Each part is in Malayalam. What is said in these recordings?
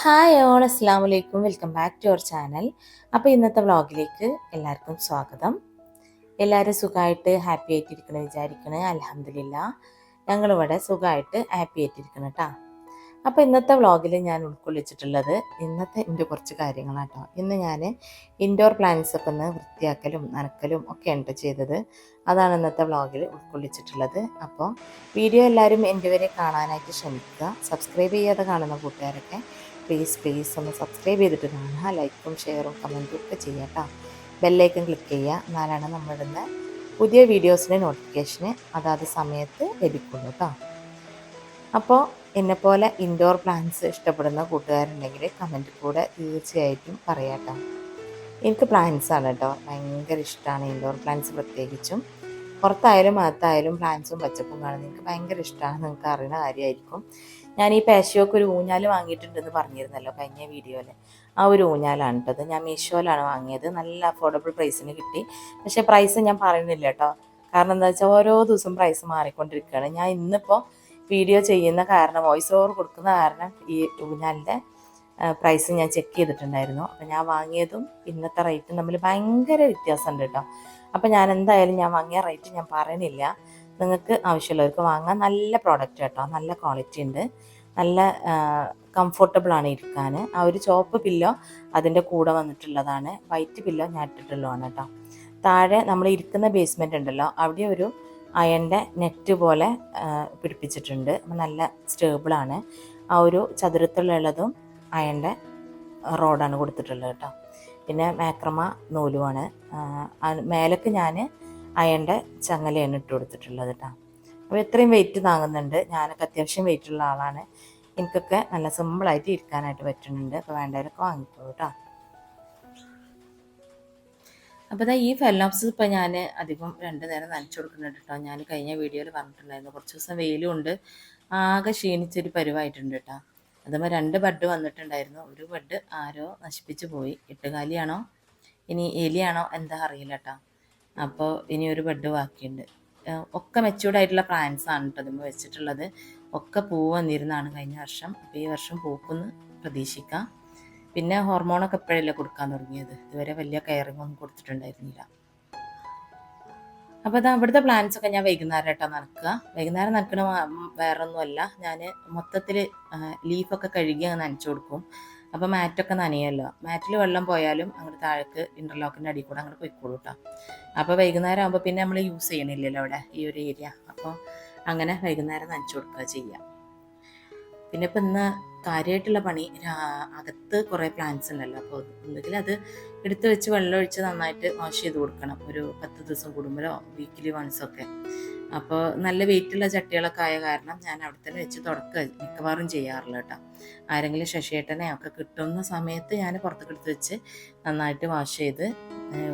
ഹായ് ഓൾ, അസ്സാം വലൈക്കും. Welcome back to our channel. അപ്പോൾ ഇന്നത്തെ വ്ളോഗിലേക്ക് എല്ലാവർക്കും സ്വാഗതം. എല്ലാവരും സുഖമായിട്ട് ഹാപ്പി ആയിട്ടിരിക്കണം വിചാരിക്കണേ. അൽഹംദുലില്ലാ ഞങ്ങളിവിടെ സുഖമായിട്ട് ഹാപ്പി ആയിട്ടിരിക്കണം കേട്ടോ. അപ്പോൾ ഇന്നത്തെ വ്ളോഗിൽ ഞാൻ ഉൾക്കൊള്ളിച്ചിട്ടുള്ളത് ഇന്നത്തെ എൻ്റെ കുറച്ച് കാര്യങ്ങളാട്ടോ. ഇന്ന് ഞാൻ ഇൻഡോർ പ്ലാന്റ്സ് ഒക്കെ ഒന്ന് വൃത്തിയാക്കലും നനക്കലും ഒക്കെയാണ് ചെയ്തത്. അതാണ് ഇന്നത്തെ വ്ളോഗിൽ ഉൾക്കൊള്ളിച്ചിട്ടുള്ളത്. അപ്പോൾ വീഡിയോ എല്ലാവരും എൻ്റെ വരെ കാണാനായിട്ട് ശ്രമിക്കുക. സബ്സ്ക്രൈബ് ചെയ്യാതെ കാണുന്ന കൂട്ടുകാരൊക്കെ പ്ലീസ് ഒന്ന് സബ്സ്ക്രൈബ് ചെയ്തിട്ട് കാണുക. ലൈക്കും ഷെയറും കമൻറ്റും ഒക്കെ ചെയ്യുക കേട്ടോ. ബെല്ലൈക്കൺ ക്ലിക്ക് ചെയ്യുക. എന്നാലാണ് നമ്മളിടുന്ന പുതിയ വീഡിയോസിൻ്റെ നോട്ടിഫിക്കേഷന് അതാത് സമയത്ത് ലഭിക്കുള്ളൂ കേട്ടോ. അപ്പോൾ എന്നെപ്പോലെ ഇൻഡോർ പ്ലാന്റ്സ് ഇഷ്ടപ്പെടുന്ന കൂട്ടുകാരുണ്ടെങ്കിൽ കമൻറ്റ് കൂടെ തീർച്ചയായിട്ടും പറയാം കേട്ടോ. എനിക്ക് പ്ലാന്റ്സ് ആണ് കേട്ടോ, ഭയങ്കര ഇഷ്ടമാണ് ഇൻഡോർ പ്ലാന്റ്സ്. പ്രത്യേകിച്ചും പുറത്തായാലും അകത്തായാലും പ്ലാന്റ്സും പച്ചപ്പും കാണുന്നത് എനിക്ക് ഭയങ്കര ഇഷ്ടമാണ്. നിങ്ങൾക്ക് അറിയുന്ന കാര്യമായിരിക്കും. ഞാൻ ഈ പാഷ്യോക്ക് ഒരു ഊഞ്ഞാൽ വാങ്ങിയിട്ടുണ്ടെന്ന് പറഞ്ഞിരുന്നല്ലോ കഴിഞ്ഞ വീഡിയോയിൽ. ആ ഒരു ഊഞ്ഞാലാണ് കേട്ടത്. ഞാൻ മീഷോയിലാണ് വാങ്ങിയത്. നല്ല അഫോർഡബിൾ പ്രൈസിന് കിട്ടി. പക്ഷേ പ്രൈസ് ഞാൻ പറയുന്നില്ല കേട്ടോ. കാരണം എന്താ വെച്ചാൽ ഓരോ ദിവസവും പ്രൈസ് മാറിക്കൊണ്ടിരിക്കുകയാണ്. ഞാൻ ഇന്നിപ്പോൾ വീഡിയോ ചെയ്യുന്ന കാരണം, വോയിസ് ഓവർ കൊടുക്കുന്ന കാരണം ഈ ഊഞ്ഞാലിൻ്റെ പ്രൈസ് ഞാൻ ചെക്ക് ചെയ്തിട്ടുണ്ടായിരുന്നു. അപ്പോൾ ഞാൻ വാങ്ങിയതും ഇന്നത്തെ റേറ്റും തമ്മിൽ ഭയങ്കര വ്യത്യാസമുണ്ട് കേട്ടോ. അപ്പോൾ ഞാൻ എന്തായാലും ഞാൻ വാങ്ങിയ റേറ്റ് ഞാൻ പറയുന്നില്ല. നിങ്ങൾക്ക് ആവശ്യമുള്ളവർക്ക് വാങ്ങാൻ. നല്ല പ്രോഡക്റ്റ് കേട്ടോ, നല്ല ക്വാളിറ്റി ഉണ്ട്, നല്ല കംഫർട്ടബിളാണ് ഇരിക്കാൻ. ആ ഒരു ചോപ്പ് പില്ലോ അതിൻ്റെ കൂടെ വന്നിട്ടുള്ളതാണ്. വൈറ്റ് പില്ലോ ഞാൻ ഇട്ടിട്ടുള്ളതാണ് കേട്ടോ. താഴെ നമ്മൾ ഇരിക്കുന്ന ബേസ്മെൻ്റ് ഉണ്ടല്ലോ, അവിടെ ഒരു അയൻ്റെ നെറ്റ് പോലെ പിടിപ്പിച്ചിട്ടുണ്ട്. നല്ല സ്റ്റേബിളാണ്. ആ ഒരു ചതുരത്തിലുള്ളതും അയൻ്റെ റോഡാണ് കൊടുത്തിട്ടുള്ളത് കേട്ടോ. പിന്നെ മാക്രമ നൂലുമാണ്. മേലേക്ക് ഞാൻ അയൻ്റെ ചങ്ങലയാണ് ഇട്ട് കൊടുത്തിട്ടുള്ളത് കേട്ടോ. അപ്പോൾ ഇത്രയും വെയിറ്റ് താങ്ങുന്നുണ്ട്. ഞാനൊക്കെ അത്യാവശ്യം വെയിറ്റുള്ള ആളാണ്. എനിക്കൊക്കെ നല്ല സിമ്പിളായിട്ട് ഇരിക്കാനായിട്ട് പറ്റുന്നുണ്ട്. അപ്പോൾ വേണ്ടവരൊക്കെ വാങ്ങിക്കോളൂ കേട്ടോ. അപ്പോൾ ഈ ഫെല്ലോപ്സ് ഇപ്പോൾ ഞാൻ അധികം 2 നേരം നനച്ചു കൊടുക്കുന്നുണ്ട് കേട്ടോ. ഞാൻ കഴിഞ്ഞ വീഡിയോയിൽ പറഞ്ഞിട്ടുണ്ടായിരുന്നു. കുറച്ച് ദിവസം വെയിലും ഉണ്ട്, ആകെ ക്ഷീണിച്ചൊരു പരുവായിട്ടുണ്ട് കേട്ടോ. അതുമ്പോൾ 2 ബഡ് വന്നിട്ടുണ്ടായിരുന്നു. ഒരു ബഡ് ആരോ നശിപ്പിച്ച് പോയി. എട്ടുകാലിയാണോ ഇനി എലിയാണോ എന്താ അറിയില്ല കേട്ടോ. അപ്പോൾ ഇനി ഒരു ബഡ് ബാക്കിയുണ്ട്. ഒക്കെ മെച്ചൂർഡായിട്ടുള്ള പ്ലാന്റ്സ് ആണ് കേട്ടോ അതുമ്പോൾ വെച്ചിട്ടുള്ളത്. ഒക്കെ പൂവ് വന്നിരുന്നതാണ് കഴിഞ്ഞ വർഷം. അപ്പോൾ ഈ വർഷം പൂക്കുന്ന് പ്രതീക്ഷിക്കാം. പിന്നെ ഹോർമോണൊക്കെ എപ്പോഴല്ലേ കൊടുക്കാൻ തുടങ്ങിയത്. ഇതുവരെ വലിയ കെയറിങ് ഒന്നും കൊടുത്തിട്ടുണ്ടായിരുന്നില്ല. അപ്പോൾ അവിടുത്തെ പ്ലാന്റ്സ് ഒക്കെ ഞാൻ വൈകുന്നേരം കേട്ടോ നനക്കുക. വൈകുന്നേരം നനക്കണ വേറെ ഒന്നുമല്ല, ഞാൻ മൊത്തത്തിൽ ലീഫൊക്കെ കഴുകി അങ്ങ് നനച്ചു കൊടുക്കും. അപ്പോൾ മാറ്റൊക്കെ നനയല്ലോ. മാറ്റിൽ വെള്ളം പോയാലും അങ്ങോട്ട് താഴേക്ക് ഇൻ്റർലോക്കിൻ്റെ അടിയിൽ കൂടെ അങ്ങോട്ട് പോയിക്കോളൂ കേട്ടോ. അപ്പോൾ വൈകുന്നേരം ആകുമ്പോൾ പിന്നെ നമ്മൾ യൂസ് ചെയ്യണില്ലല്ലോ അവിടെ ഈ ഒരു ഏരിയ. അപ്പോൾ അങ്ങനെ വൈകുന്നേരം നനച്ചു കൊടുക്കുക ചെയ്യുക. പിന്നെ ഇപ്പം ഇന്ന് കാര്യമായിട്ടുള്ള പണി, അകത്ത് കുറേ പ്ലാന്റ്സ് ഉണ്ടല്ലോ. അപ്പോൾ ഒന്നുകിൽ അത് എടുത്ത് വെച്ച് വെള്ളം ഒഴിച്ച് നന്നായിട്ട് വാഷ് ചെയ്ത് കൊടുക്കണം, ഒരു 10 ദിവസം കൂടുമ്പോഴോ വീക്കിലി വൺസൊക്കെ. അപ്പോൾ നല്ല വെയിറ്റുള്ള ചട്ടികളൊക്കെ ആയ കാരണം ഞാൻ അവിടെ തന്നെ വെച്ച് തുടക്കുക മിക്കവാറും ചെയ്യാറില്ല കേട്ടോ. ആരെങ്കിലും ശശിയേട്ടനെ ഒക്കെ കിട്ടുന്ന സമയത്ത് ഞാൻ പുറത്തേക്ക് എടുത്ത് വെച്ച് നന്നായിട്ട് വാഷ് ചെയ്ത്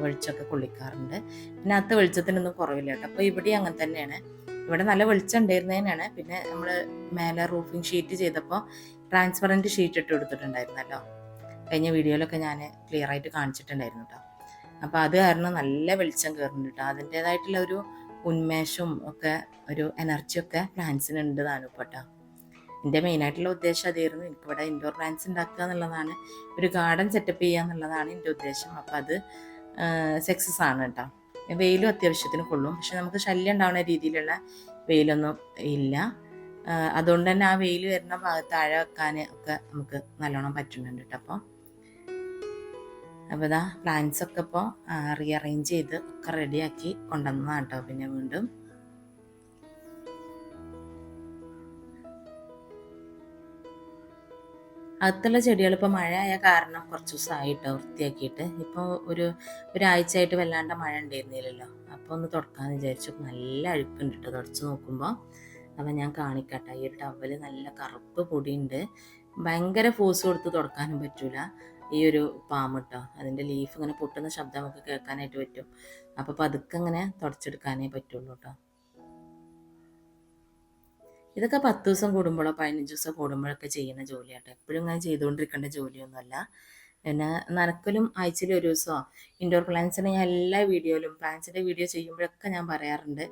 വെളിച്ചമൊക്കെ കൊള്ളിക്കാറുണ്ട്. പിന്നെ അകത്ത് വെളിച്ചത്തിനൊന്നും കുറവില്ല കേട്ടോ. അപ്പോൾ ഇവിടെ അങ്ങനെ തന്നെയാണ്. ഇവിടെ നല്ല വെളിച്ചം ഉണ്ടായിരുന്നതിനാണ്. പിന്നെ നമ്മൾ മേലെ റൂഫിങ് ഷീറ്റ് ചെയ്തപ്പോൾ ട്രാൻസ്പെറൻറ്റ് ഷീറ്റ് ഇട്ട് കൊടുത്തിട്ടുണ്ടായിരുന്നല്ലോ. കഴിഞ്ഞ വീഡിയോയിലൊക്കെ ഞാൻ ക്ലിയർ ആയിട്ട് കാണിച്ചിട്ടുണ്ടായിരുന്നു കേട്ടോ. അപ്പോൾ അത് കാരണം നല്ല വെളിച്ചം കയറുന്നുണ്ട് കേട്ടോ. അതിൻ്റേതായിട്ടുള്ള ഒരു ഉന്മേഷവും ഒക്കെ ഒരു എനർജിയൊക്കെ പ്ലാന്റ്സിന് ഉണ്ട് താനും കേട്ടോ. എൻ്റെ മെയിനായിട്ടുള്ള ഉദ്ദേശം അതായിരുന്നു. എനിക്കിവിടെ ഇൻഡോർ പ്ലാന്റ്സ് ഉണ്ടാക്കുക എന്നുള്ളതാണ്, ഒരു ഗാർഡൻ സെറ്റപ്പ് ചെയ്യുക എന്നുള്ളതാണ് എൻ്റെ ഉദ്ദേശം. അപ്പോൾ അത് സക്സസ് ആണ് കേട്ടോ. വെയിലും അത്യാവശ്യത്തിന് കൊള്ളും, പക്ഷെ നമുക്ക് ശല്യം ഉണ്ടാവുന്ന രീതിയിലുള്ള വെയിലൊന്നും ഇല്ല. അതുകൊണ്ട് തന്നെ ആ വെയിൽ വരുന്ന ഭാഗത്ത് താഴെ വെക്കാൻ ഒക്കെ നമുക്ക് നല്ലോണം പറ്റുന്നുണ്ട് കേട്ടോ. അപ്പോൾ പ്ലാന്റ്സ് ഒക്കെ ഇപ്പോൾ റീഅറേഞ്ച് ചെയ്ത് ഒക്കെ റെഡിയാക്കി കൊണ്ടുവന്നതാണ് കേട്ടോ. പിന്നെ വീണ്ടും അകത്തുള്ള ചെടികൾ ഇപ്പോൾ മഴയായ കാരണം കുറച്ച് ദിവസമായിട്ടോ വൃത്തിയാക്കിയിട്ട്. ഇപ്പോൾ ഒരാഴ്ചയായിട്ട് വല്ലാണ്ട് മഴ ഉണ്ടായിരുന്നില്ലല്ലോ. അപ്പോൾ ഒന്ന് തുടക്കാമെന്ന് വിചാരിച്ചു. നല്ല അഴുക്കുണ്ട് കേട്ടോ തുടച്ച് നോക്കുമ്പോൾ. അപ്പം ഞാൻ കാണിക്കട്ടെ. ഈ ഒരു ടവൽ നല്ല കറുപ്പ് പൊടിയുണ്ട്. ഭയങ്കര ഫോഴ്സ് കൊടുത്ത് തുടക്കാനും പറ്റൂല. ഈ ഒരു പാമ്പ് കേട്ടോ, അതിൻ്റെ ലീഫ് ഇങ്ങനെ പൊട്ടുന്ന ശബ്ദം നമുക്ക് കേൾക്കാനായിട്ട് പറ്റും. അപ്പോൾ പതുക്കെ ഇങ്ങനെ തുടച്ചെടുക്കാനേ പറ്റുള്ളൂ കേട്ടോ. ഇതൊക്കെ 10 ദിവസം കൂടുമ്പോഴോ 15 ദിവസം കൂടുമ്പോഴൊക്കെ ചെയ്യുന്ന ജോലിയാട്ടോ. എപ്പോഴും ഇങ്ങനെ ചെയ്തുകൊണ്ടിരിക്കേണ്ട ജോലിയൊന്നുമല്ല. പിന്നെ നനക്കലും ആഴ്ചയിൽ ഒരു ദിവസമോ. ഇൻഡോർ പ്ലാന്റ്സിന് ഞാൻ എല്ലാ വീഡിയോയിലും പ്ലാന്റ്സിൻ്റെ വീഡിയോ ചെയ്യുമ്പോഴൊക്കെ ഞാൻ പറയാറുണ്ട്,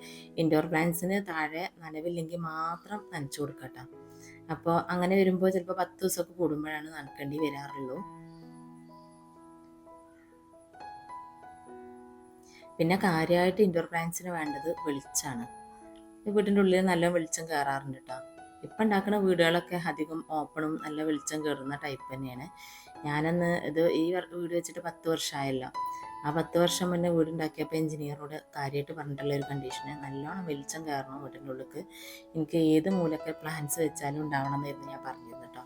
ഇൻഡോർ പ്ലാന്റ്സിന് താഴെ നനവില്ലെങ്കിൽ മാത്രം നനച്ചു കൊടുക്കട്ടോ. അപ്പോൾ അങ്ങനെ വരുമ്പോൾ ചിലപ്പോൾ 10 ദിവസമൊക്കെ കൂടുമ്പോഴാണ് നനക്കേണ്ടി വരാറുള്ളൂ. പിന്നെ കാര്യമായിട്ട് ഇൻഡോർ പ്ലാന്റ്സിന് വേണ്ടത് വെളിച്ചമാണ്. വീടിൻ്റെ ഉള്ളിൽ നല്ല വെളിച്ചം കയറാറുണ്ട് കേട്ടോ. ഇപ്പം ഉണ്ടാക്കുന്ന വീടുകളൊക്കെ അധികം ഓപ്പണും നല്ല വെളിച്ചം കയറുന്ന ടൈപ്പ് തന്നെയാണ്. ഞാനന്ന് ഈ വീട് വെച്ചിട്ട് 10 വർഷമായല്ലോ. ആ 10 വർഷം മുന്നേ വീടുണ്ടാക്കിയപ്പോൾ എഞ്ചിനീയറോട് കാര്യമായിട്ട് പറഞ്ഞിട്ടുള്ള ഒരു കണ്ടീഷന് നല്ലോണം വെളിച്ചം കയറണം വീടിൻ്റെ ഉള്ളിലേക്ക്. എനിക്ക് ഏത് മൂലക്ക് പ്ലാന്റ്സ് വെച്ചാലും ഉണ്ടാവണം എന്നായിരുന്നു ഞാൻ പറഞ്ഞത് കേട്ടോ.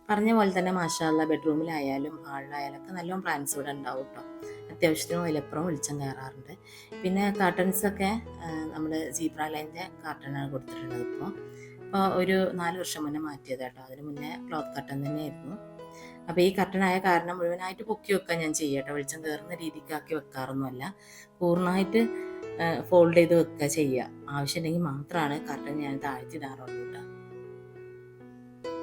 പറഞ്ഞ പോലെ തന്നെ മാഷാ അല്ലാ ബെഡ്റൂമിലായാലും ഹാളിലായാലും ഒക്കെ നല്ലോണം പ്ലാന്റ്സ് ഇവിടെ ഉണ്ടാവും കേട്ടോ. അത്യാവശ്യത്തിന് അതിലപ്പുറം വെളിച്ചം കയറാറുണ്ട്. പിന്നെ കർട്ടൻസൊക്കെ നമ്മൾ സീബ്ര ലൈൻ്റെ കർട്ടനാണ് കൊടുത്തിട്ടുള്ളത്. ഇപ്പോൾ ഒരു 4 വർഷം മുന്നേ മാറ്റിയത് കേട്ടോ. അതിന് മുന്നേ ക്ലോത്ത് കർട്ടൻ തന്നെയായിരുന്നു. അപ്പോൾ ഈ കർട്ടനായ കാരണം മുഴുവനായിട്ട് പൊക്കി വെക്കാൻ ഞാൻ ചെയ്യട്ടോ. വെളിച്ചം കയറുന്ന രീതിക്കാക്കി വെക്കാറൊന്നുമല്ല, പൂർണ്ണമായിട്ട് ഫോൾഡ് ചെയ്ത് വെക്കുക ചെയ്യുക. ആവശ്യമുണ്ടെങ്കിൽ മാത്രമാണ് കർട്ടൻ ഞാൻ താഴ്ത്തിടാറുള്ളൂ കേട്ടോ.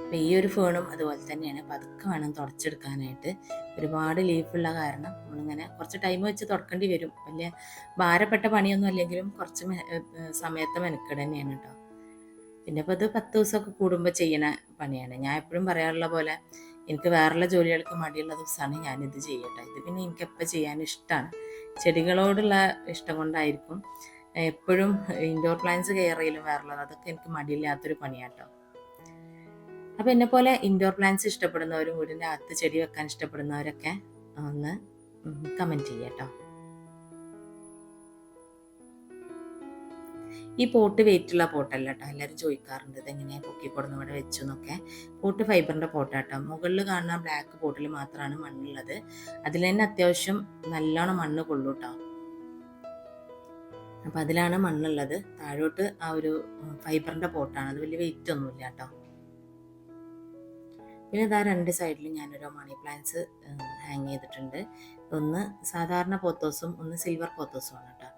അപ്പോൾ ഈ ഒരു ഫേണും അതുപോലെ തന്നെയാണ്. പതുക്കെ വേണം തുടച്ചെടുക്കാനായിട്ട്. ഒരുപാട് ലീഫുള്ള കാരണം നമ്മളിങ്ങനെ കുറച്ച് ടൈം വെച്ച് തുടക്കേണ്ടി വരും. വലിയ ഭാരപ്പെട്ട പണിയൊന്നും അല്ലെങ്കിലും കുറച്ച് സമയത്ത് മെനക്കെട് തന്നെയാണ് കേട്ടോ. പിന്നെ ഇപ്പോൾ ഇത് 10 ദിവസമൊക്കെ കൂടുമ്പോൾ ചെയ്യണ പണിയാണ്. ഞാൻ എപ്പോഴും പറയാറുള്ള പോലെ എനിക്ക് വേറെയുള്ള ജോലികൾക്ക് മടിയുള്ള ദിവസമാണ് ഞാനിത് ചെയ്യട്ടെ. ഇത് പിന്നെ എനിക്കെപ്പോൾ ചെയ്യാൻ ഇഷ്ടമാണ്. ചെടികളോടുള്ള ഇഷ്ടം കൊണ്ടായിരിക്കും. എപ്പോഴും ഇൻഡോർ പ്ലാന്റ്സ് കെയർ ചെയ്യലും വേറുള്ളത് അതൊക്കെ എനിക്ക് മടിയില്ലാത്തൊരു പണിയാട്ടോ. അപ്പോൾ എന്നെപ്പോലെ ഇൻഡോർ പ്ലാന്റ്സ് ഇഷ്ടപ്പെടുന്നവരും വീടിൻ്റെ അകത്ത് ചെടി വെക്കാൻ ഇഷ്ടപ്പെടുന്നവരൊക്കെ ഒന്ന് കമൻറ്റ് ചെയ്യാട്ടോ. ഈ പോട്ട് വെയിറ്റുള്ള പോട്ടല്ല കേട്ടോ. എല്ലാവരും ചോദിക്കാറുണ്ട് ഇതെങ്ങനെയാണ് പൊക്കിക്കൊടുന്ന് ഇവിടെ വെച്ചു എന്നൊക്കെ. പോട്ട് ഫൈബറിൻ്റെ പോട്ടാട്ടോ. മുകളിൽ കാണുന്ന ബ്ലാക്ക് പോട്ടിൽ മാത്രമാണ് മണ്ണുള്ളത്. അതിൽ തന്നെ അത്യാവശ്യം നല്ലോണം മണ്ണ് കൊള്ളു കേട്ടോ. അപ്പം അതിലാണ് മണ്ണുള്ളത്. താഴോട്ട് ആ ഒരു ഫൈബറിൻ്റെ പോട്ടാണ്. അത് വലിയ വെയിറ്റ് ഒന്നുമില്ല കേട്ടോ. പിന്നെ ഇതാ 2 സൈഡിലും ഞാനൊരു മണി പ്ലാന്റ്സ് ഹാങ് ചെയ്തിട്ടുണ്ട്. ഒന്ന് സാധാരണ പോത്തോസും ഒന്ന് സിൽവർ പോത്തോസുമാണ് കേട്ടോ.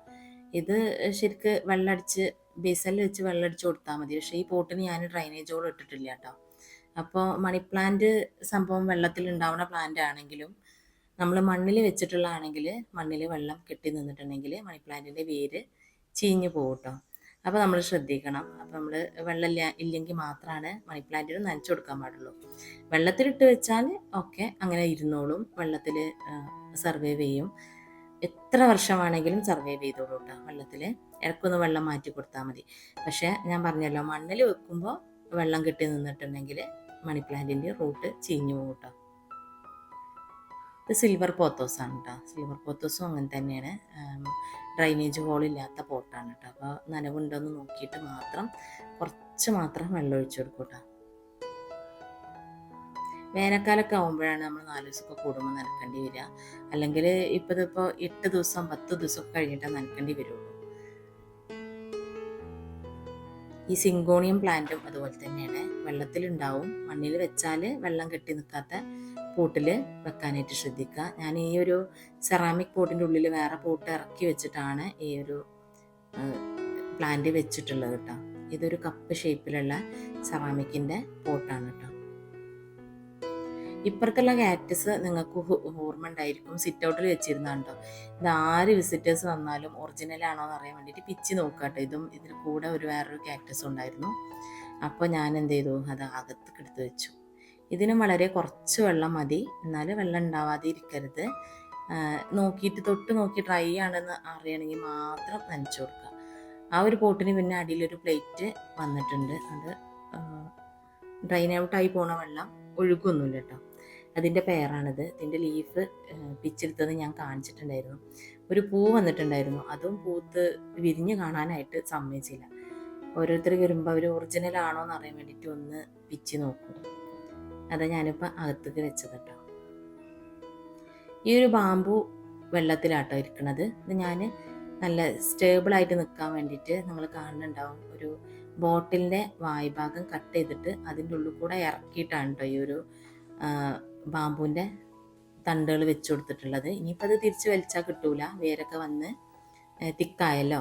ഇത് ശരിക്ക് വെള്ളമടിച്ച് ബേസലിൽ വെച്ച് വെള്ളമടിച്ച് കൊടുത്താൽ മതി. പക്ഷേ ഈ പോട്ടിന് ഞാൻ ഡ്രൈനേജോട് ഇട്ടിട്ടില്ല കേട്ടോ. അപ്പോൾ മണി പ്ലാന്റ് സംഭവം വെള്ളത്തിൽ ഉണ്ടാവുന്ന പ്ലാന്റ് ആണെങ്കിലും നമ്മൾ മണ്ണിൽ വെച്ചിട്ടുള്ളതാണെങ്കിൽ മണ്ണിൽ വെള്ളം കെട്ടി നിന്നിട്ടുണ്ടെങ്കിൽ മണി പ്ലാന്റിൻ്റെ വേര് ചീഞ്ഞു പോകും കേട്ടോ. അപ്പോൾ നമ്മൾ ശ്രദ്ധിക്കണം. അപ്പോൾ നമ്മൾ വെള്ളം ഇല്ലെങ്കിൽ മാത്രമാണ് മണി പ്ലാന്റിന് നനച്ചു കൊടുക്കാൻ പാടുള്ളൂ. വെള്ളത്തിലിട്ട് വെച്ചാൽ ഓക്കെ അങ്ങനെ ഇരുന്നോളും. വെള്ളത്തിൽ സർവൈവ് ചെയ്യും. എത്ര വർഷമാണെങ്കിലും സർവൈവ് ചെയ്തോളൂ കേട്ടോ. വെള്ളത്തിൽ ഇടയ്ക്കൊന്ന് വെള്ളം മാറ്റി കൊടുത്താൽ മതി. പക്ഷേ ഞാൻ പറഞ്ഞല്ലോ, മണ്ണിൽ വെക്കുമ്പോൾ വെള്ളം കെട്ടി നിന്നിട്ടുണ്ടെങ്കിൽ മണി പ്ലാന്റിൻ്റെ റൂട്ട് ചീഞ്ഞു പോകും കേട്ടോ. ഇത് സിൽവർ പോത്തോസാണ് കേട്ടോ. സിൽവർ പോത്തോസും അങ്ങനെ തന്നെയാണ്. ഡ്രൈനേജ് ഹോളില്ലാത്ത പോട്ടാണ് കേട്ടോ. അപ്പോൾ നനവുണ്ടോയെന്ന് നോക്കിയിട്ട് മാത്രം കുറച്ച് മാത്രം വെള്ളം ഒഴിച്ചു കൊടുക്കും കേട്ടോ. വേനൽക്കാലമൊക്കെ ആകുമ്പോഴാണ് നമ്മൾ 4 ദിവസമൊക്കെ കൂടുമ്പോൾ നനക്കേണ്ടി വരിക. അല്ലെങ്കിൽ ഇപ്പോൾ 8 ദിവസം 10 ദിവസമൊക്കെ കഴിഞ്ഞിട്ട് നനക്കേണ്ടി വരുള്ളൂ. ഈ സിങ്കോണിയം പ്ലാന്റും അതുപോലെ തന്നെയാണ്. വെള്ളത്തിലുണ്ടാവും. മണ്ണിൽ വെച്ചാൽ വെള്ളം കെട്ടി നിൽക്കാത്ത പോട്ടിൽ വെക്കാനായിട്ട് ശ്രദ്ധിക്കുക. ഞാൻ ഈ ഒരു സെറാമിക് പോട്ടിൻ്റെ ഉള്ളിൽ വേറെ പോട്ട് ഇറക്കി വെച്ചിട്ടാണ് ഈ ഒരു പ്ലാന്റ് വെച്ചിട്ടുള്ളത് കേട്ടോ. ഇതൊരു കപ്പ് ഷേപ്പിലുള്ള സെറാമിക്കിൻ്റെ പോട്ടാണ് കേട്ടോ. ഇപ്പുറത്തുള്ള കാക്ടസ് നിങ്ങൾക്ക് ഓർമ്മ ഉണ്ടായിരിക്കും, സിറ്റ് ഔട്ടിൽ വെച്ചിരുന്നുണ്ടോ. ഇത് ആര് വിസിറ്റേഴ്സ് വന്നാലും ഒറിജിനൽ ആണോ എന്ന് അറിയാൻ വേണ്ടിയിട്ട് പിച്ച് നോക്കുക കേട്ടോ. ഇതിന് കൂടെ വേറൊരു കാക്ടസ് ഉണ്ടായിരുന്നു. അപ്പോൾ ഞാൻ എന്ത് ചെയ്തു, അത് അകത്തേക്ക് എടുത്ത് വെച്ചു. ഇതിനും വളരെ കുറച്ച് വെള്ളം മതി, എന്നാലും വെള്ളം ഉണ്ടാവാതെ ഇരിക്കരുത്. നോക്കിയിട്ട് തൊട്ട് നോക്കി ഡ്രൈ ആണെന്ന് അറിയണമെങ്കിൽ മാത്രം നനച്ചു കൊടുക്കുക. ആ ഒരു പോട്ടിന് പിന്നെ അടിയിലൊരു പ്ലേറ്റ് വന്നിട്ടുണ്ട്. അത് ഡ്രൈൻ ഔട്ടായി പോണ വെള്ളം ഒഴുകൊന്നുമില്ല കേട്ടോ. അതിൻ്റെ പെയറാണിത്. ഇതിൻ്റെ ലീഫ് പിച്ചെടുത്തത് ഞാൻ കാണിച്ചിട്ടുണ്ടായിരുന്നു. ഒരു പൂ വന്നിട്ടുണ്ടായിരുന്നു. അതും പൂത്ത് വിരിഞ്ഞ് കാണാനായിട്ട് സമ്മതിച്ചില്ല. ഓരോരുത്തർ വരുമ്പോൾ അവർ ഒറിജിനൽ ആണോ എന്ന് അറിയാൻ വേണ്ടിയിട്ട് ഒന്ന് പിച്ച് നോക്കും. അതാ ഞാനിപ്പോൾ അകത്തേക്ക് വെച്ചത് കേട്ടോ. ഈ ഒരു ബാമ്പു വെള്ളത്തിലാട്ടോ ഇരിക്കുന്നത്. ഇത് ഞാൻ നല്ല സ്റ്റേബിളായിട്ട് നിൽക്കാൻ വേണ്ടിയിട്ട് നിങ്ങൾ കാണുന്നുണ്ടാവും, ഒരു ബോട്ടിലിൻ്റെ വായ്ഭാഗം കട്ട് ചെയ്തിട്ട് അതിൻ്റെ ഉള്ളിൽ കൂടെ ഇറക്കിയിട്ടാണ് കേട്ടോ ഈ ഒരു ബാമ്പുവിൻ്റെ തണ്ടുകൾ വെച്ച് കൊടുത്തിട്ടുള്ളത്. ഇനിയിപ്പോൾ അത് തിരിച്ച് വലിച്ചാൽ കിട്ടൂല, വേരൊക്കെ വന്ന് തിക്കായല്ലോ.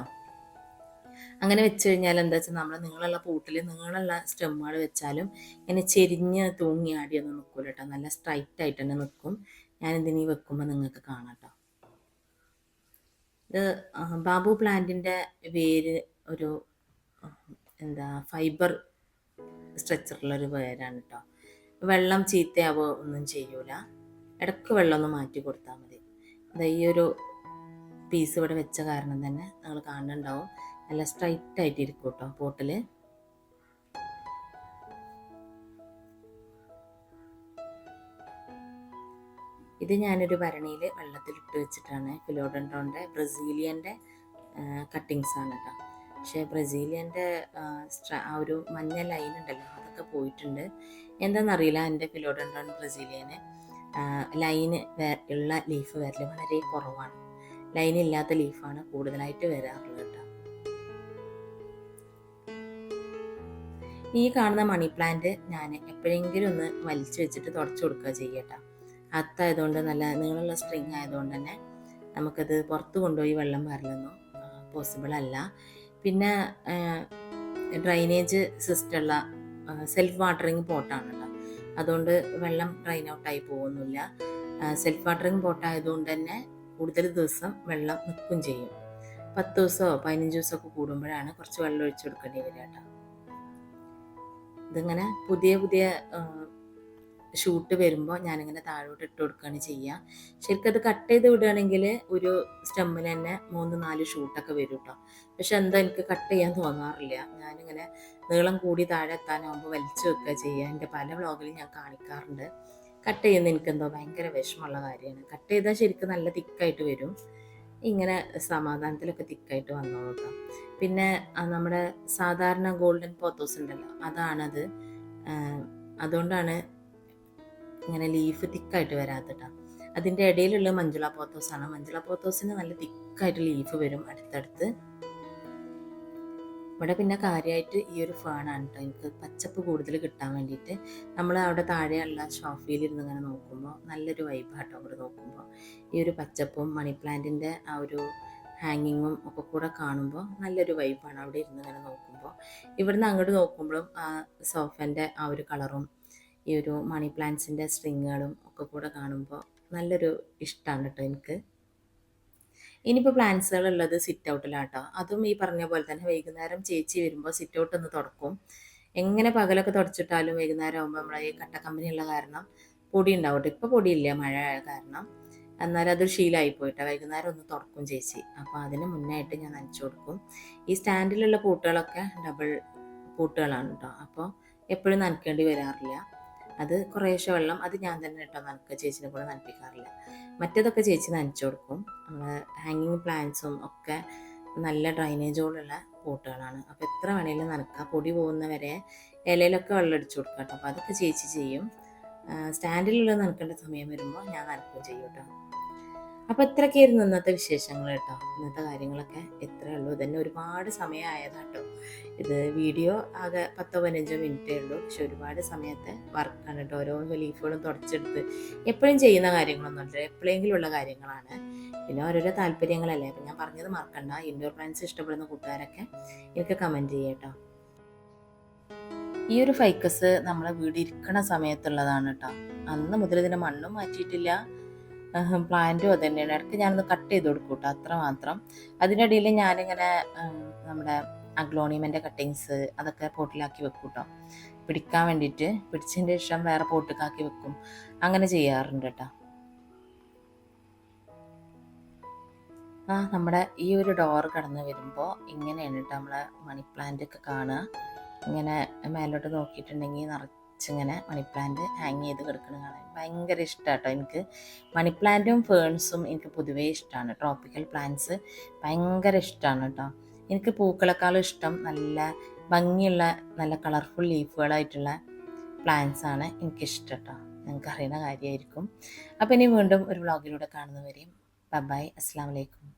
അങ്ങനെ വെച്ച് കഴിഞ്ഞാൽ എന്താ വെച്ചാൽ നമ്മൾ നീളമുള്ള പൂട്ടിൽ നീളമുള്ള സ്റ്റെമ്മുകൾ വെച്ചാലും ഇങ്ങനെ ചെരിഞ്ഞ് തൂങ്ങിയാടിയൊന്നും നിൽക്കില്ല കേട്ടോ. നല്ല സ്ട്രൈറ്റ് ആയിട്ട് തന്നെ നിൽക്കും. ഞാനിതിനി വെക്കുമ്പോൾ നിങ്ങൾക്ക് കാണാം കേട്ടോ. ഇത് ബാമ്പു പ്ലാന്റിൻ്റെ വേര് ഒരു ഫൈബർ സ്ട്രെച്ചറുള്ളൊരു പേരാണ് കേട്ടോ. വെള്ളം ചീത്തയാവോ ഒന്നും ചെയ്യൂല. ഇടയ്ക്ക് വെള്ളം ഒന്ന് മാറ്റി കൊടുത്താൽ മതി. അത് ഈ ഒരു പീസ് ഇവിടെ വെച്ച കാരണം തന്നെ നിങ്ങൾ കാണുന്നുണ്ടാവും, നല്ല സ്ട്രൈറ്റ് ആയിട്ട് ഇരിക്കും കേട്ടോ പോട്ടിൽ. ഇത് ഞാനൊരു ഭരണിയിൽ വെള്ളത്തിലിട്ട് വെച്ചിട്ടാണ് ഫിലോഡൻഡ്രോൻ്റെ ബ്രസീലിയൻ്റെ കട്ടിങ്സ് ആണ് കേട്ടോ. പക്ഷേ ബ്രസീലിയൻ്റെ ആ ഒരു മഞ്ഞ ലൈൻ ഉണ്ടല്ലോ അതൊക്കെ പോയിട്ടുണ്ട്. എന്താണെന്നറിയില്ല, എൻ്റെ ഫിലോഡൻഡ്രോൺ ബ്രസീലിയന് ലൈന് ഉള്ള ലീഫ് വരൽ വളരെ കുറവാണ്. ലൈൻ ഇല്ലാത്ത ലീഫാണ് കൂടുതലായിട്ട് വരാറുള്ളത് കേട്ടോ. ഈ കാണുന്ന മണി പ്ലാന്റ് ഞാൻ എപ്പോഴെങ്കിലും ഒന്ന് വലിച്ചു വെച്ചിട്ട് തുടച്ചു കൊടുക്കുക ചെയ്യട്ടോ. അത്തായതുകൊണ്ട് നല്ല നീളമുള്ള സ്ട്രിങ് ആയതുകൊണ്ട് തന്നെ നമുക്കത് പുറത്ത് കൊണ്ടുപോയി വെള്ളം വരലൊന്നും പോസിബിൾ അല്ല. പിന്നെ ഡ്രൈനേജ് സിസ്റ്റമുള്ള സെൽഫ് വാട്ടറിങ് പോട്ടാണ് കേട്ടോ. അതുകൊണ്ട് വെള്ളം ഡ്രൈൻ ഔട്ടായി പോകുന്നില്ല. സെൽഫ് വാട്ടറിങ് പോട്ടായതുകൊണ്ട് തന്നെ കൂടുതൽ ദിവസം വെള്ളം നിൽക്കും ചെയ്യും. 10 ദിവസമോ 15 ദിവസമൊക്കെ കൂടുമ്പോഴാണ് കുറച്ച് വെള്ളം ഒഴിച്ചു കൊടുക്കേണ്ടി വരിക കേട്ടോ. ഇതിങ്ങനെ പുതിയ ഷൂട്ട് വരുമ്പോൾ ഞാനിങ്ങനെ താഴോട്ട് ഇട്ട് കൊടുക്കുകയാണ് ചെയ്യുക. ശരിക്കും അത് കട്ട് ചെയ്ത് വിടുകയാണെങ്കിൽ ഒരു സ്റ്റെമ്മിൽ തന്നെ 3-4 ഷൂട്ടൊക്കെ വരും കേട്ടോ. പക്ഷെ എന്താ എനിക്ക് കട്ട് ചെയ്യാൻ തോന്നാറില്ല. ഞാനിങ്ങനെ നീളം കൂടി താഴെ എത്താനാകുമ്പോൾ വലിച്ചു വെക്കുക ചെയ്യുക. എൻ്റെ പല വ്ളോഗിലും ഞാൻ കാണിക്കാറുണ്ട്. കട്ട് ചെയ്യുന്ന എനിക്കെന്തോ ഭയങ്കര വിഷമമുള്ള കാര്യമാണ്. കട്ട് ചെയ്താൽ ശരിക്കും നല്ല തിക്കായിട്ട് വരും. ഇങ്ങനെ സമാധാനത്തിലൊക്കെ തിക്കായിട്ട് വന്നോളൂ കേട്ടോ. പിന്നെ നമ്മുടെ സാധാരണ ഗോൾഡൻ പോത്തോസ് ഉണ്ടല്ലോ, അതാണത്. അതുകൊണ്ടാണ് ഇങ്ങനെ ലീഫ് തിക്കായിട്ട് വരാത്തട്ടോ. അതിൻ്റെ ഇടയിലുള്ള മഞ്ജുള പോത്തോസാണ്. മഞ്ജുള പോത്തോസിന് നല്ല തിക്കായിട്ട് ലീഫ് വരും അടുത്തടുത്ത്. ഇവിടെ പിന്നെ കാര്യമായിട്ട് ഈ ഒരു ഫേണാണ് കേട്ടോ. എനിക്ക് പച്ചപ്പ് കൂടുതൽ കിട്ടാൻ വേണ്ടിയിട്ട് നമ്മൾ അവിടെ താഴെയുള്ള ഷോഫിയിലിരുന്ന് ഇങ്ങനെ നോക്കുമ്പോൾ നല്ലൊരു വൈബാട്ടോ. അവിടെ നോക്കുമ്പോൾ ഈ ഒരു പച്ചപ്പും മണി പ്ലാന്റിൻ്റെ ആ ഒരു ഹാങ്ങിങ്ങും ഒക്കെ കൂടെ കാണുമ്പോൾ നല്ലൊരു വൈബാണ് അവിടെ ഇരുന്ന് ഇങ്ങനെ നോക്കുമ്പോൾ. ഇവിടുന്ന് അങ്ങോട്ട് നോക്കുമ്പോഴും ആ സോഫൻ്റെ ആ ഒരു കളറും ഈ ഒരു മണി പ്ലാന്റ്സിൻ്റെ സ്ട്രിങ്ങുകളും ഒക്കെ കൂടെ കാണുമ്പോൾ നല്ലൊരു ഇഷ്ടമാണ് കേട്ടോ എനിക്ക്. ഇനിയിപ്പോൾ പ്ലാന്റ്സുകളുള്ളത് സിറ്റ് ഔട്ടിലാട്ടോ. അതും ഈ പറഞ്ഞ പോലെ തന്നെ വൈകുന്നേരം ചേച്ചി വരുമ്പോൾ സിറ്റ് ഔട്ട് ഒന്ന് തുടക്കും. എങ്ങനെ പകലൊക്കെ തുടച്ചിട്ടാലും വൈകുന്നേരം ആകുമ്പോൾ നമ്മളെ ഈ കട്ടക്കമ്പനിയുള്ള കാരണം പൊടി ഉണ്ടാവട്ടെ. ഇപ്പോൾ പൊടിയില്ല, മഴ ആയ കാരണം. എന്നാലും അതൊരു ശീലമായി പോയിട്ടോ. വൈകുന്നേരം ഒന്ന് തുടക്കും ചേച്ചി. അപ്പോൾ അതിന് മുന്നായിട്ട് ഞാൻ നനച്ചു കൊടുക്കും. ഈ സ്റ്റാൻഡിലുള്ള പൂട്ടുകളൊക്കെ ഡബിൾ പൂട്ടുകളാണ് കേട്ടോ. അപ്പോൾ എപ്പോഴും നനയ്ക്കേണ്ടി വരാറില്ല. അത് കുറേശ്ശെ വെള്ളം അത് ഞാൻ തന്നെ കേട്ടോ നനക്കുക, ചേച്ചിനെ കൂടെ നനപ്പിക്കാറില്ല. മറ്റേതൊക്കെ ചേച്ചി നനച്ചു കൊടുക്കും. നമ്മൾ ഹാങ്ങിങ് പ്ലാന്റ്സും ഒക്കെ നല്ല ഡ്രൈനേജോടുള്ള പോട്ടുകളാണ്. അപ്പോൾ എത്ര വേണേലും നനക്കുക. പൊടി പോകുന്നവരെ ഇലയിലൊക്കെ വെള്ളം അടിച്ചു കൊടുക്കുക കേട്ടോ. അപ്പോൾ അതൊക്കെ ചേച്ചി ചെയ്യും. സ്റ്റാൻഡിലുള്ള നനക്കേണ്ട സമയം വരുമ്പോൾ ഞാൻ നനക്കുകയും ചെയ്യും കേട്ടോ. അപ്പോൾ ഇത്രയൊക്കെയായിരുന്നു ഇന്നത്തെ വിശേഷങ്ങൾ കേട്ടോ. ഇന്നത്തെ കാര്യങ്ങളൊക്കെ ഇത്രയേ ഉള്ളൂ. ഇതന്നെ ഒരുപാട് സമയമായതാട്ടോ. ഇത് വീഡിയോ ആകെ 10-15 മിനിറ്റേ ഉള്ളൂ. പക്ഷെ ഒരുപാട് സമയത്തെ വർക്കാണ് കേട്ടോ. ഓരോ ലീഫുകളും തുടച്ചെടുത്ത് എപ്പോഴും ചെയ്യുന്ന കാര്യങ്ങളൊന്നുമില്ല, എപ്പോഴെങ്കിലും ഉള്ള കാര്യങ്ങളാണ്. പിന്നെ ഓരോരോ താല്പര്യങ്ങളല്ലേ. അപ്പം ഞാൻ പറഞ്ഞത് മറക്കണ്ട. ഇൻഡോർ പ്ലാന്റ്സ് ഇഷ്ടപ്പെടുന്ന കൂട്ടുകാരൊക്കെ എനിക്ക് കമൻറ്റ് ചെയ്യട്ടോ. ഈ ഒരു ഫൈക്കസ് നമ്മളെ വീട് ഇരിക്കണ സമയത്തുള്ളതാണ് കേട്ടോ. അന്ന് മുതൽ ഇതിൻ്റെ മണ്ണും മാറ്റിയിട്ടില്ല, പ്ലാന്റും അത് തന്നെയാണ്. ഇടയ്ക്ക് ഞാനൊന്ന് കട്ട് ചെയ്ത് കൊടുക്കും കേട്ടോ, അത്ര മാത്രം. അതിനിടയിൽ ഞാനിങ്ങനെ നമ്മുടെ അഗ്ലോണിയമിൻ്റെ കട്ടിങ്സ് അതൊക്കെ പോട്ടിലാക്കി വെക്കും കേട്ടോ, പിടിക്കാൻ വേണ്ടിയിട്ട്. പിടിച്ചതിൻ്റെ ശേഷം വേറെ പോട്ടിലാക്കി വെക്കും. അങ്ങനെ ചെയ്യാറുണ്ട് കേട്ടോ. നമ്മുടെ ഈ ഒരു ഡോർ കടന്ന് വരുമ്പോൾ ഇങ്ങനെയാണ് കേട്ടോ നമ്മളെ മണി പ്ലാന്റ് ഒക്കെ കാണുക. ഇങ്ങനെ മേലോട്ട് നോക്കിയിട്ടുണ്ടെങ്കിൽ നിറച്ചിങ്ങനെ മണി പ്ലാന്റ് ഹാങ് ചെയ്ത് കിടക്കുന്നത് കാണാൻ ഭയങ്കര ഇഷ്ടമാണ് കേട്ടോ എനിക്ക്. മണി പ്ലാന്റും ഫേൺസും എനിക്ക് പൊതുവേ ഇഷ്ടമാണ്. ട്രോപ്പിക്കൽ പ്ലാന്റ്സ് ഭയങ്കര ഇഷ്ടമാണ് കേട്ടോ. എനിക്ക് പൂക്കളെക്കാളും ഇഷ്ടം നല്ല ഭംഗിയുള്ള നല്ല കളർഫുൾ ലീഫുകളായിട്ടുള്ള പ്ലാന്റ്സാണ് എനിക്കിഷ്ടം കേട്ടോ. നിങ്ങൾക്ക് അറിയുന്ന കാര്യമായിരിക്കും. അപ്പോൾ ഇനി വീണ്ടും ഒരു വ്ളോഗിലൂടെ കാണുന്നവരെയും ബൈ, അസ്സലാമു അലൈക്കും.